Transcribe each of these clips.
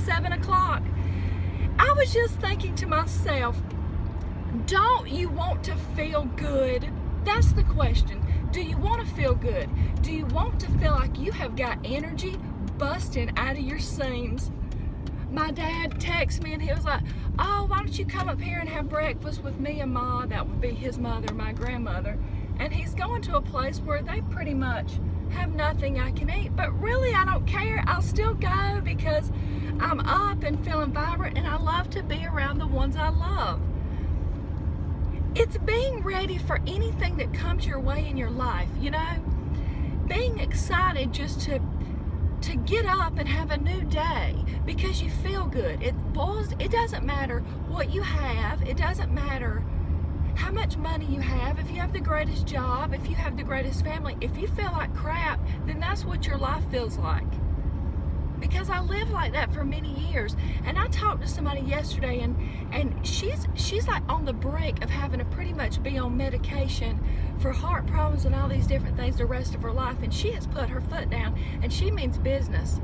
7 o'clock. I was just thinking to myself, don't you want to feel good? That's the question. Do you want to feel good? Do you want to feel like you have got energy busting out of your seams? My dad texted me and he was like, oh, why don't you come up here and have breakfast with me and Ma? That would be his mother, my grandmother. And he's going to a place where they pretty much have nothing I can eat. But really, I don't care. I'll still go because I'm up and feeling vibrant, and I love to be around the ones I love. It's being ready for anything that comes your way in your life, you know? Being excited just to get up and have a new day because you feel good. It doesn't matter what you have. It doesn't matter how much money you have, if you have the greatest job, if you have the greatest family. If you feel like crap, then that's what your life feels like. Because I lived like that for many years. And I talked to somebody yesterday, and she's like on the brink of having to pretty much be on medication for heart problems and all these different things the rest of her life. And she has put her foot down, and she means business.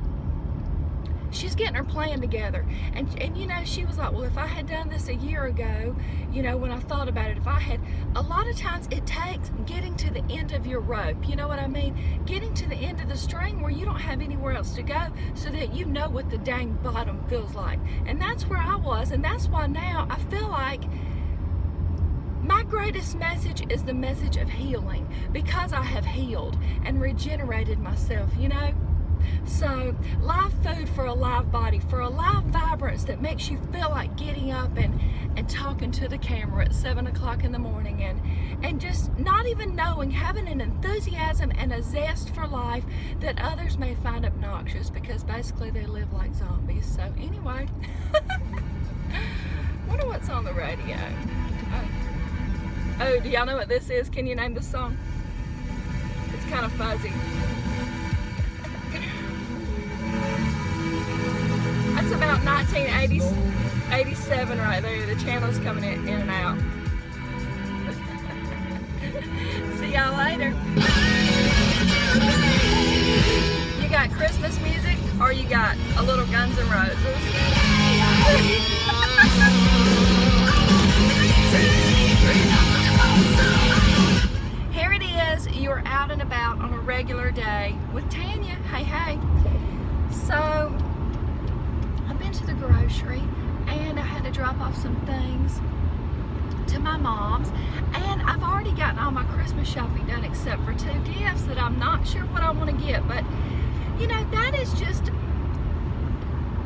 She's getting her plan together. And you know, she was like, well, if I had done this a year ago, you know, when I thought about it, a lot of times it takes getting to the end of your rope, you know what I mean? Getting to the end of the string where you don't have anywhere else to go, so that you know what the dang bottom feels like. And that's where I was, and that's why now I feel like my greatest message is the message of healing, because I have healed and regenerated myself, you know? So, live food for a live body, for a live vibrance that makes you feel like getting up and talking to the camera at 7 o'clock in the morning, and just not even knowing, having an enthusiasm and a zest for life that others may find obnoxious, because basically they live like zombies. So anyway, wonder what's on the radio. Oh, do y'all know what this is? Can you name the song? It's kind of fuzzy. That's about 1987 right there. The channel's coming in and out. See y'all later. You got Christmas music, or you got a little Guns N' Roses? Here it is. You're out and about on a regular day with Tanya. Hey, hey. So, to the grocery, and I had to drop off some things to my mom's, and I've already gotten all my Christmas shopping done except for 2 gifts that I'm not sure what I want to get. But you know, that is just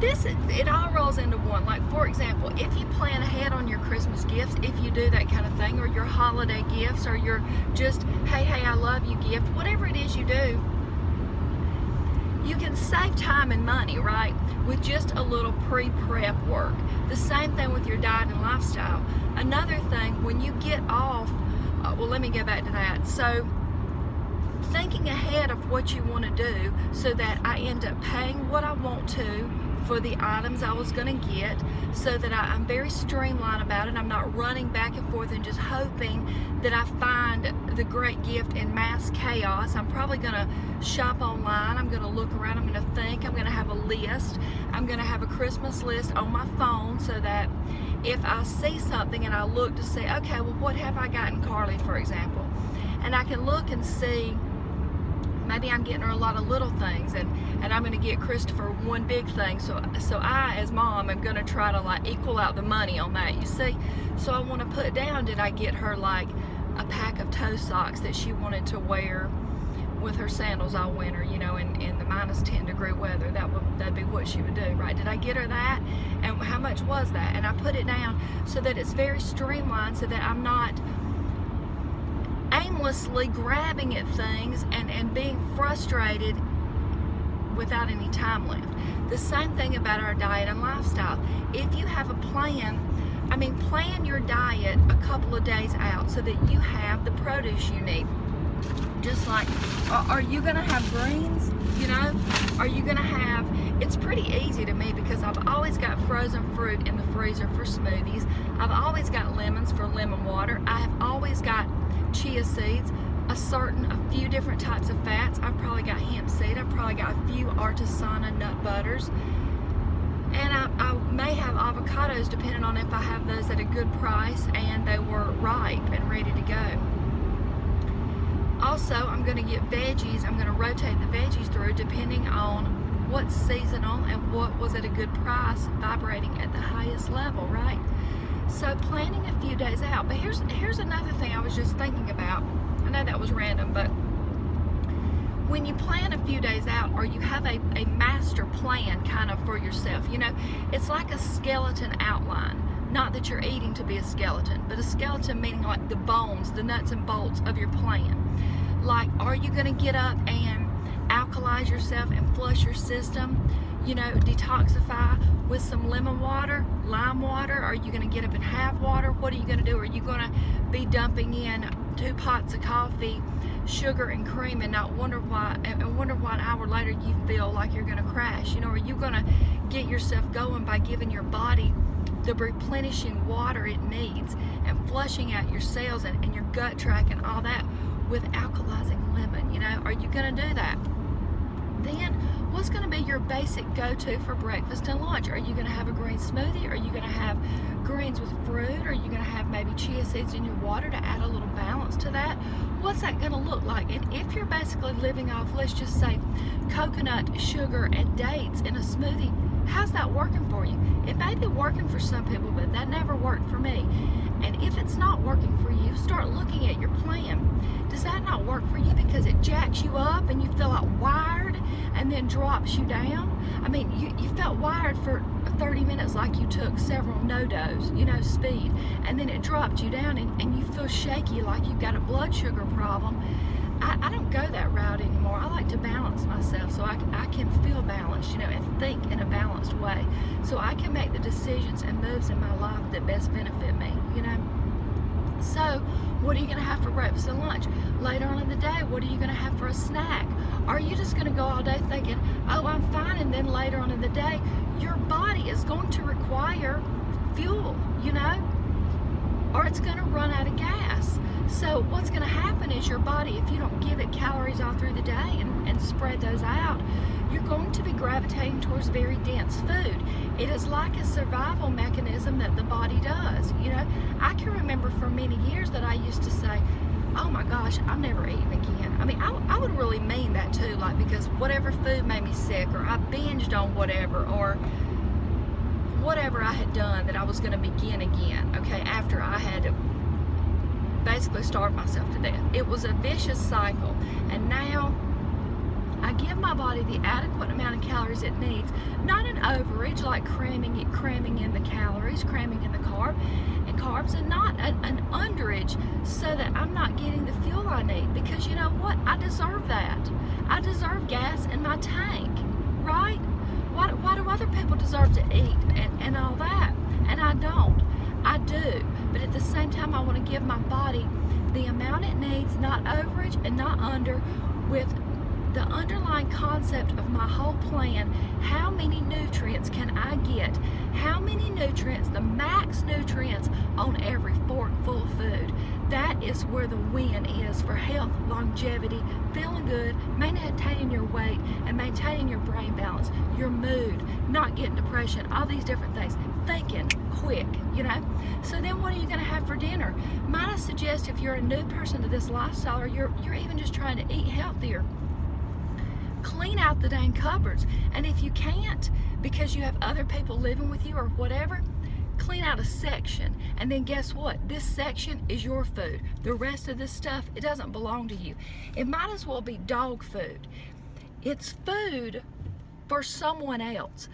it all rolls into one. Like, for example, if you plan ahead on your Christmas gifts, if you do that kind of thing, or your holiday gifts, or your just hey I love you gift, whatever it is you do, you can save time and money, right, with just a little pre-prep work. The same thing with your diet and lifestyle. Another thing, when you get off, well, let me go back to that. So, thinking ahead of what you want to do so that I end up paying what I want to for the items I was going to get, so that I'm very streamlined about it. I'm not running back and forth and just hoping that I find the great gift in mass chaos. I'm probably going to shop online. I'm going to look around. I'm going to think. I'm going to have a list. I'm going to have a Christmas list on my phone, so that if I see something and I look to see, okay, well, what have I gotten Carly, for example? And I can look and see, maybe I'm getting her a lot of little things, and I'm going to get Christopher one big thing. So I, as mom, am going to try to like equal out the money on that, you see. So I want to put down, did I get her like a pack of toe socks that she wanted to wear with her sandals all winter, you know, in the minus 10 degree weather? That'd be what she would do, right? Did I get her that? And how much was that? And I put it down so that it's very streamlined, so that I'm not aimlessly grabbing at things and being frustrated without any time left. The same thing about our diet and lifestyle. If you have a plan, plan your diet a couple of days out so that you have the produce you need. Just like, are you going to have greens? You know, are you going to have, it's pretty easy to me because I've always got frozen fruit in the freezer for smoothies. I've always got lemons for lemon water. I have always got chia seeds, a few different types of fats. I've probably got hemp seed. I've probably got a few artisanal nut butters. and I may have avocados depending on if I have those at a good price and they were ripe and ready to go. Also, I'm going to get veggies. I'm going to rotate the veggies through depending on what's seasonal and what was at a good price, vibrating at the highest level, right? So planning a few days out. But here's another thing I was just thinking about. I know that was random, but when you plan a few days out, or you have a master plan kind of for yourself, you know, it's like a skeleton outline. Not that you're eating to be a skeleton, but a skeleton meaning like the bones, the nuts and bolts of your plan. Like, are you going to get up and alkalize yourself and flush your system, you know, detoxify with some lemon water, lime water? Are you going to get up and have water? What are you going to do? Are you going to be dumping in 2 pots of coffee, sugar and cream, and wonder why an hour later you feel like you're going to crash? You know, are you going to get yourself going by giving your body the replenishing water it needs and flushing out your cells and your gut tract and all that with alkalizing lemon? You know, are you going to do that? Then what's going to be your basic go-to for breakfast and lunch? Are you going to have a green smoothie? Are you going to have greens with fruit? Are you going to have maybe chia seeds in your water to add a little balance to that? What's that going to look like? And if you're basically living off, let's just say, coconut, sugar, and dates in a smoothie, how's that working for you? It may be working for some people, but that never worked for me. And if it's not working for you, start looking at your plan. Does that not work for you because it jacks you up and you feel like wired and then drops you down? I mean, you felt wired for 30 minutes like you took several no-dos, you know, speed, and then it dropped you down and you feel shaky like you've got a blood sugar problem. I don't go that route anymore. I like to balance myself so I can feel balanced, you know, and think in a balanced way, so I can make the decisions and moves in my life that best benefit me, you know. So what are you going to have for breakfast and lunch? Later on in the day, what are you going to have for a snack? Are you just going to go all day thinking, oh, I'm fine, and then later on in the day, your body is going to require fuel, you know, or it's going to run out of gas. So what's going to happen is your body, if you don't give it calories all through the day and spread those out, you're going to be gravitating towards very dense food. It is like a survival mechanism that the body does. You know, I can remember for many years that I used to say, oh my gosh, I'm never eating again. I mean, I would really mean that too, like, because whatever food made me sick, or I binged on whatever, or whatever I had done that I was going to begin again, okay, after I had basically starved myself to death. It was a vicious cycle, and now I give my body the adequate amount of calories it needs, not an overage like cramming in the calories, cramming in the carbs, and not an underage so that I'm not getting the fuel I need, because you know what? I deserve that. I deserve gas in my tank, right? Why do other people deserve to eat and all that? And I don't. I do. But at the same time, I want to give my body the amount it needs, not overage and not under, with the underlying concept of my whole plan. How many nutrients can I get? How many nutrients, the max nutrients on every forkful of food? That is where the win is for health, longevity, feeling good, maintaining your weight, and maintaining your brain balance, your mood, not getting depression, all these different things. Thinking quick, you know. So then what are you going to have for dinner? Might I suggest, if you're a new person to this lifestyle, or you're even just trying to eat healthier, clean out the dang cupboards. And if you can't, because you have other people living with you or whatever, clean out a section, and then guess what? This section is your food. The rest of this stuff, it doesn't belong to you. It might as well be dog food. It's food for someone else.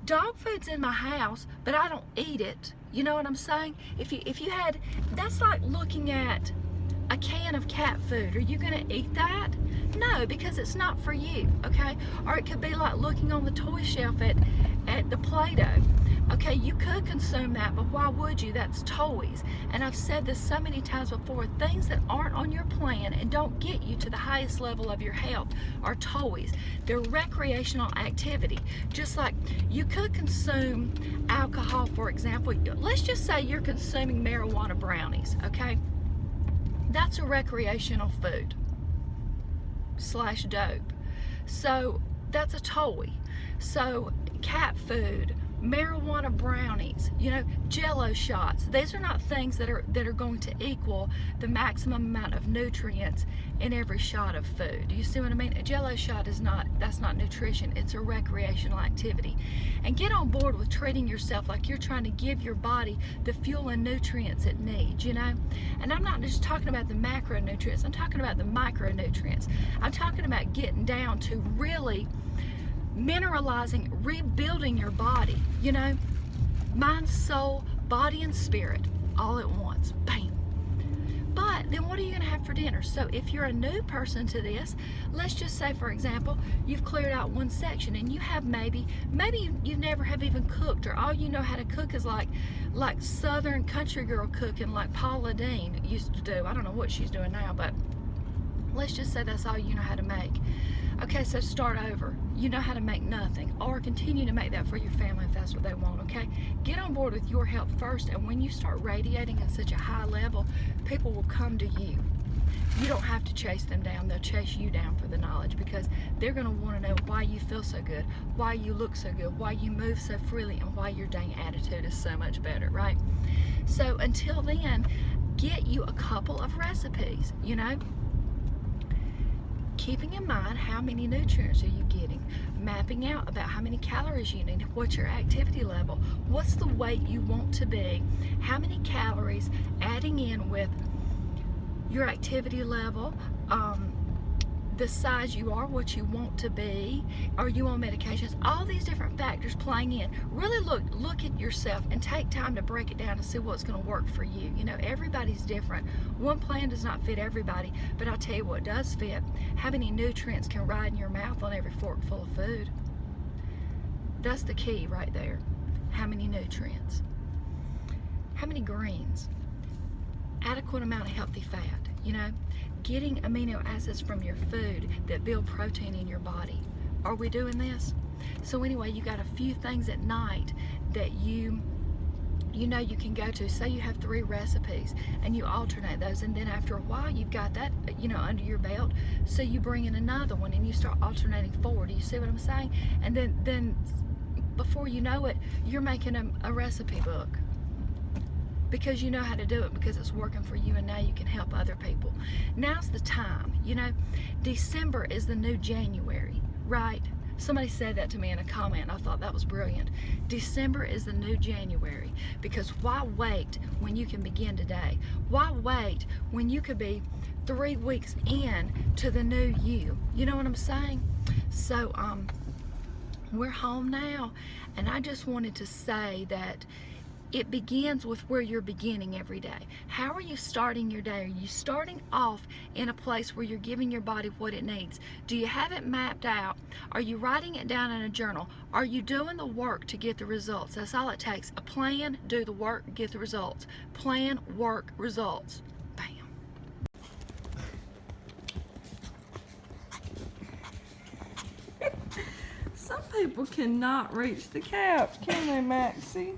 Dog food's in my house, but I don't eat it. You know what I'm saying? If you had, that's like looking at a can of cat food. Are you gonna eat that? No, because it's not for you, okay? Or it could be like looking on the toy shelf at the Play-Doh. Okay, you could consume that, but why would you? That's toys. And I've said this so many times before, things that aren't on your plan and don't get you to the highest level of your health are toys. They're recreational activity. Just like you could consume alcohol, for example. Let's just say you're consuming marijuana brownies, okay? That's a recreational food / dope. So that's a toy. So cat food marijuana brownies, you know, Jello shots. These are not things that are going to equal the maximum amount of nutrients in every shot of food. Do you see what I mean? A Jello shot is not, that's not nutrition. It's a recreational activity. And get on board with treating yourself like you're trying to give your body the fuel and nutrients it needs, you know? And I'm not just talking about the macronutrients, I'm talking about the micronutrients. I'm talking about getting down to really mineralizing, rebuilding your body, you know, mind, soul, body, and spirit all at once. Bam. But then what are you going to have for dinner? So if you're a new person to this, let's just say, for example, you've cleared out one section and you have maybe you never have even cooked, or all you know how to cook is like Southern country girl cooking, like Paula Deen used to do. I don't know what she's doing now, but let's just say that's all you know how to make. Okay, so start over. You know how to make nothing, or continue to make that for your family if that's what they want, okay? Get on board with your health first, and when you start radiating at such a high level, people will come to you. You don't have to chase them down. They'll chase you down for the knowledge, because they're going to want to know why you feel so good, why you look so good, why you move so freely, and why your dang attitude is so much better, right? So until then, get you a couple of recipes, you know? Keeping in mind how many nutrients are you getting, mapping out about how many calories you need, what's your activity level, what's the weight you want to be, how many calories, adding in with your activity level, the size you are, what you want to be, are you on medications, all these different factors playing in. Really look at yourself and take time to break it down and see what's going to work for you. You know, everybody's different. One plan does not fit everybody, but I'll tell you what does fit. How many nutrients can ride in your mouth on every forkful of food? That's the key right there. How many nutrients? How many greens? Adequate amount of healthy fat, you know? Getting amino acids from your food that build protein in your body. Are we doing this? So anyway, you got a few things at night that you know you can go to. Say you have 3 recipes and you alternate those, and then after a while you've got that, you know, under your belt, so you bring in another one and you start alternating forward. Do you see what I'm saying? And then before you know it, you're making a recipe book, because you know how to do it, because it's working for you, and now you can help other people. Now's the time, you know. December is the new January, right? Somebody said that to me in a comment. I thought that was brilliant. December is the new January, because why wait when you can begin today? Why wait when you could be 3 weeks in to the new you? You know what I'm saying? So we're home now, and I just wanted to say that it begins with where you're beginning every day. How are you starting your day? Are you starting off in a place where you're giving your body what it needs? Do you have it mapped out? Are you writing it down in a journal? Are you doing the work to get the results? That's all it takes. A plan, do the work, get the results. Plan, work, results. Bam. Some people cannot reach the couch, can they, Maxie?